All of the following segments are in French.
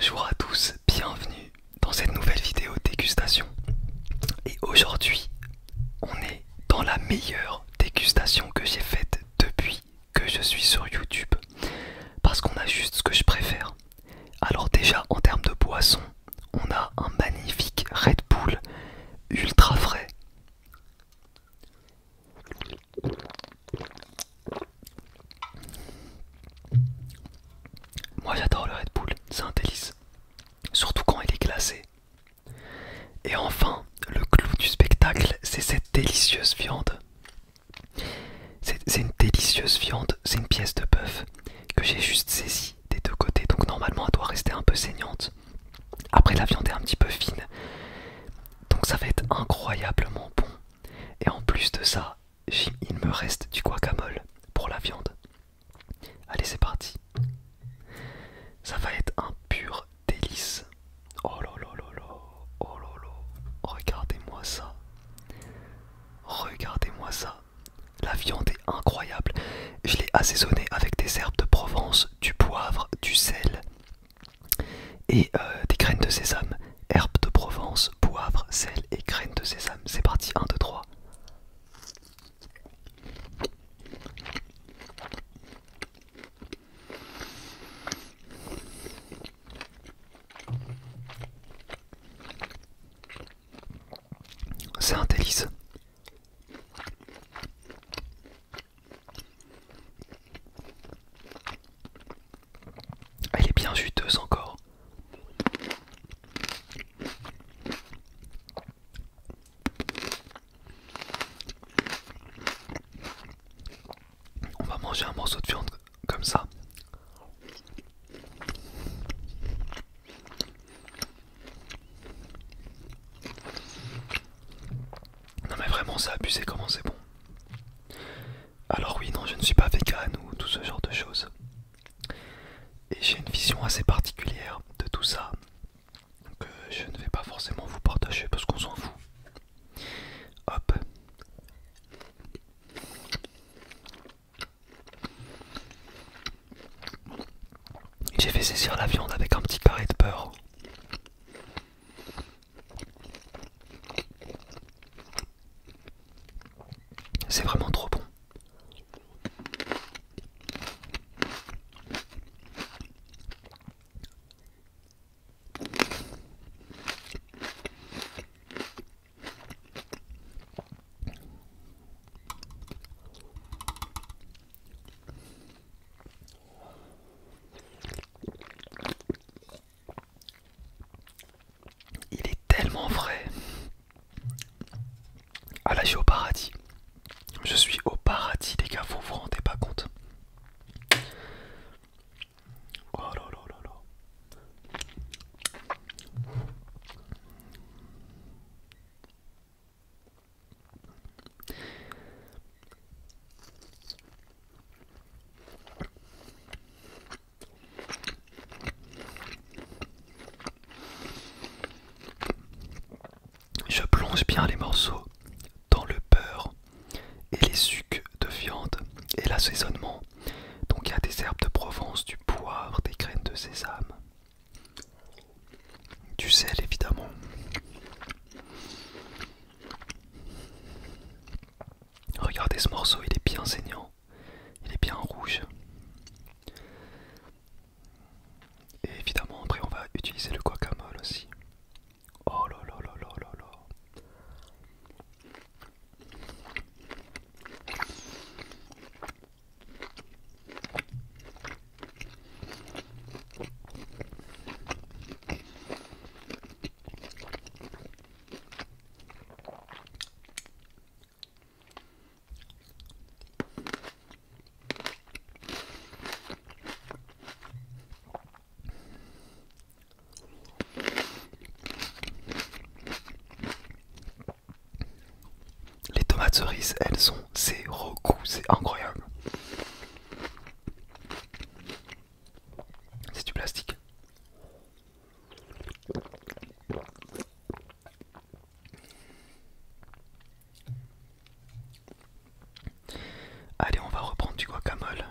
Bonjour à tous, bienvenue dans cette nouvelle vidéo dégustation. Et aujourd'hui, on est dans la meilleure dégustation que j'ai faite depuis que je suis sur YouTube. Parce qu'on a juste ce que je préfère. Alors déjà, en termes de boisson, on a un magnifique Red Bull ultra frais. Moi j'adore le Red Bull, c'est un délice. Surtout quand il est glacé. Et enfin, le clou du spectacle, c'est cette délicieuse viande. C'est une délicieuse viande, c'est une pièce de bœuf que j'ai juste saisie des deux côtés, donc normalement elle doit rester un peu saignante. Après la viande est un petit peu fine, donc ça va être incroyablement bon. Et en plus de ça, il me reste du guacamole pour la viande. Allez, c'est parti. Ça va être un pur délice. Oh là là là là, oh là là, regardez-moi ça. Regardez-moi ça. La viande est incroyable. Je l'ai assaisonnée avec des herbes de Provence, du poivre, du sel et des graines de sésame. Herbes de Provence, poivre, sel et graines de sésame. C'est parti, 1, 2, 3. C'est un délice. Elle est bien juteuse encore. On va manger un morceau de viande comme ça. Non mais vraiment c'est abusé comment c'est bon. Alors oui, non, je ne suis pas vegan ou tout ce genre de choses. Et j'ai une vision assez particulière de tout ça que je ne vais pas forcément vous partager parce qu'on s'en fout. Hop. J'ai fait saisir la viande avec un petit carré de beurre. C'est vraiment trop bon. Il est tellement frais. Ah là, je suis au paradis. Je suis au paradis, les gars, vous vous rendez pas compte. Oh là là là là. Je plonge bien les morceaux dans le beurre et les sucs de viande et l'assaisonnement. Donc il y a des herbes de Provence, du poivre, des graines de sésame, du sel évidemment. Regardez ce morceau, il est bien saignant, il est bien rouge. Et évidemment après on va utiliser le guacamole aussi. Oh là là là là là là. Les tomates cerises, elles ont zéro goût, c'est incroyable. C'est du plastique. Allez, on va reprendre du guacamole.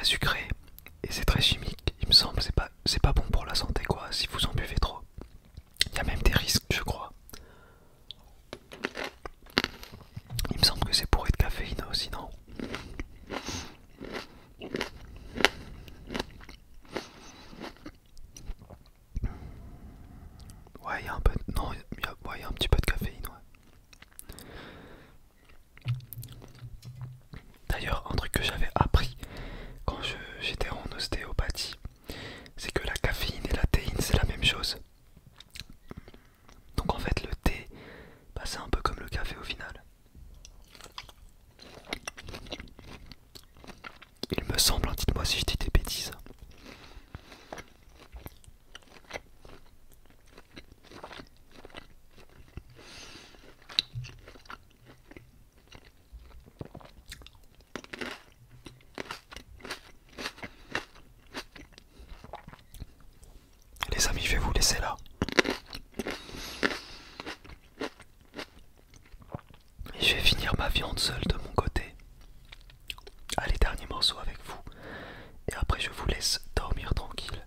très sucré et c'est très chimique. Il me semble c'est pas bon pour la santé quoi si vous en buvez trop. Il y a même des risques je crois. Il me semble que c'est bourré de caféine aussi non? Ouais il y a un peu non ouais, y a un petit peu de caféine ouais. D'ailleurs un truc que j'avais appris quand j'étais en ostéopathie, c'est que la caféine et la théine c'est la même chose. Donc en fait le thé, bah, c'est un peu comme le café au final. Il me semble, hein, dites-moi si je dis des bêtises. Les amis, je vais vous laisser là. Et je vais finir ma viande seule de mon côté. Allez, dernier morceau avec vous. Et après, je vous laisse dormir tranquille.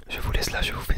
Je vous laisse là, je vous fais